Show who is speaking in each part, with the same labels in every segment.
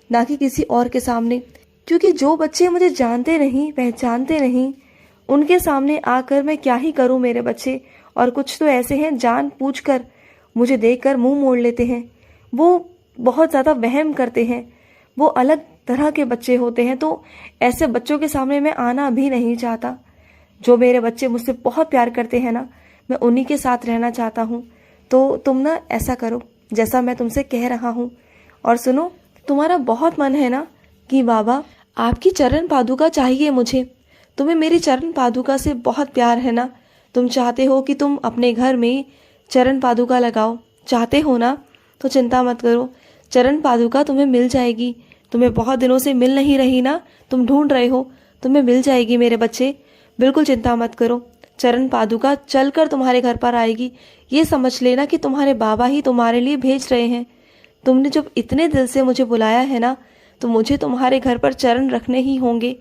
Speaker 1: ना कि किसी और के सामने। क्योंकि जो बच्चे मुझे जानते नहीं, पहचानते नहीं, उनके सामने आकर मैं क्या ही करूं मेरे बच्चे। और कुछ तो ऐसे हैं जानबूझकर मुझे देखकर मुंह मोड़ लेते हैं। वो बहुत ज़्यादा वहम करते हैं, वो अलग तरह के बच्चे होते हैं। तो ऐसे बच्चों के सामने मैं आना भी नहीं चाहता। जो मेरे बच्चे मुझसे बहुत प्यार करते हैं ना, मैं उन्हीं के साथ रहना चाहता हूँ। तो तुम ना ऐसा करो जैसा मैं तुमसे कह रहा हूँ। और सुनो, तुम्हारा बहुत मन है ना कि बाबा आपकी चरण पादुका चाहिए मुझे। तुम्हें मेरी चरण पादुका से बहुत प्यार है ना। तुम चाहते हो कि तुम अपने घर में चरण पादुका लगाओ, चाहते हो ना। तो चिंता मत करो, चरण पादुका तुम्हें मिल जाएगी। तुम्हें बहुत दिनों से मिल नहीं रही ना, तुम ढूंढ रहे हो, तुम्हें मिल जाएगी मेरे बच्चे। बिल्कुल चिंता मत करो, चरण पादुका चलकर तुम्हारे घर पर आएगी। ये समझ लेना कि तुम्हारे बाबा ही तुम्हारे लिए भेज रहे हैं। तुमने जब इतने दिल से मुझे बुलाया है ना, तो मुझे तुम्हारे घर पर चरण रखने ही होंगे।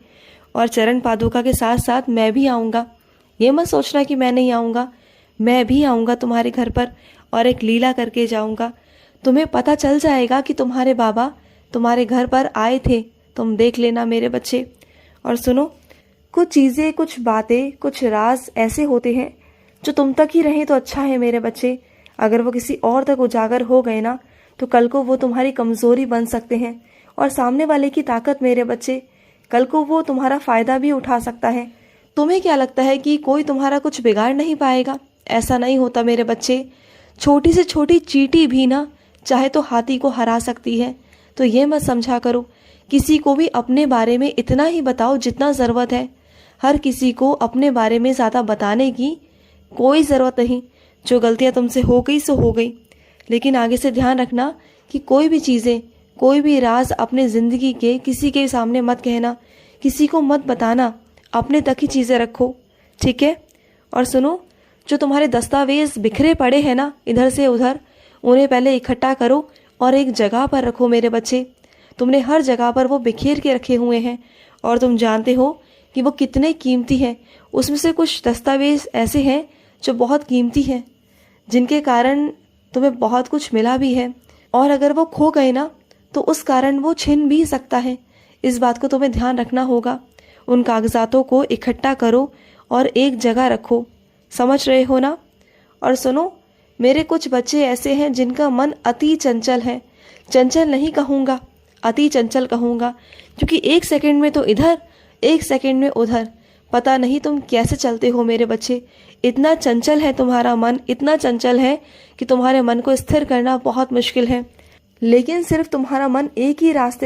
Speaker 1: और चरण पादुका के साथ साथ मैं भी आऊँगा। ये मत सोचना कि मैं नहीं आऊँगा, मैं भी आऊँगा तुम्हारे घर पर और एक लीला करके जाऊँगा। तुम्हें पता चल जाएगा कि तुम्हारे बाबा तुम्हारे घर पर आए थे। तुम देख लेना मेरे बच्चे। और सुनो, कुछ चीज़ें, कुछ बातें, कुछ राज ऐसे होते हैं जो तुम तक ही रहें तो अच्छा है मेरे बच्चे। अगर वो किसी और तक उजागर हो गए ना, तो कल को वो तुम्हारी कमज़ोरी बन सकते हैं। और सामने वाले की ताकत मेरे बच्चे, कल को वो तुम्हारा फ़ायदा भी उठा सकता है। तुम्हें क्या लगता है कि कोई तुम्हारा कुछ बिगाड़ नहीं पाएगा? ऐसा नहीं होता मेरे बच्चे। छोटी से छोटी चींटी भी ना चाहे तो हाथी को हरा सकती है। तो ये मत समझा करो, किसी को भी अपने बारे में इतना ही बताओ जितना ज़रूरत है। हर किसी को अपने बारे में ज़्यादा बताने की कोई ज़रूरत नहीं। जो गलतियाँ तुमसे हो गई सो हो गई। लेकिन आगे से ध्यान रखना कि कोई भी चीज़ें, कोई भी राज अपने ज़िंदगी के किसी के सामने मत कहना, किसी को मत बताना, अपने तक ही चीज़ें रखो, ठीक है। और सुनो, जो तुम्हारे दस्तावेज बिखरे पड़े हैं ना इधर से उधर, उन्हें पहले इकट्ठा करो और एक जगह पर रखो मेरे बच्चे। तुमने हर जगह पर वो बिखेर के रखे हुए हैं और तुम जानते हो कि वो कितने कीमती हैं। उसमें से कुछ दस्तावेज ऐसे हैं जो बहुत कीमती हैं, जिनके कारण तुम्हें बहुत कुछ मिला भी है। और अगर वो खो गए ना, तो उस कारण वो छिन भी सकता है। इस बात को तुम्हें ध्यान रखना होगा। उन कागजातों को इकट्ठा करो और एक जगह रखो, समझ रहे हो ना। और सुनो, मेरे कुछ बच्चे ऐसे हैं जिनका मन अति चंचल है। चंचल नहीं कहूँगा, अति चंचल कहूँगा, क्योंकि एक सेकंड में तो इधर, एक सेकंड में उधर। पता नहीं तुम कैसे चलते हो मेरे बच्चे। इतना चंचल है तुम्हारा मन, इतना चंचल है कि तुम्हारे मन को स्थिर करना बहुत मुश्किल है। लेकिन सिर्फ तुम्हारा मन एक ही रास्ते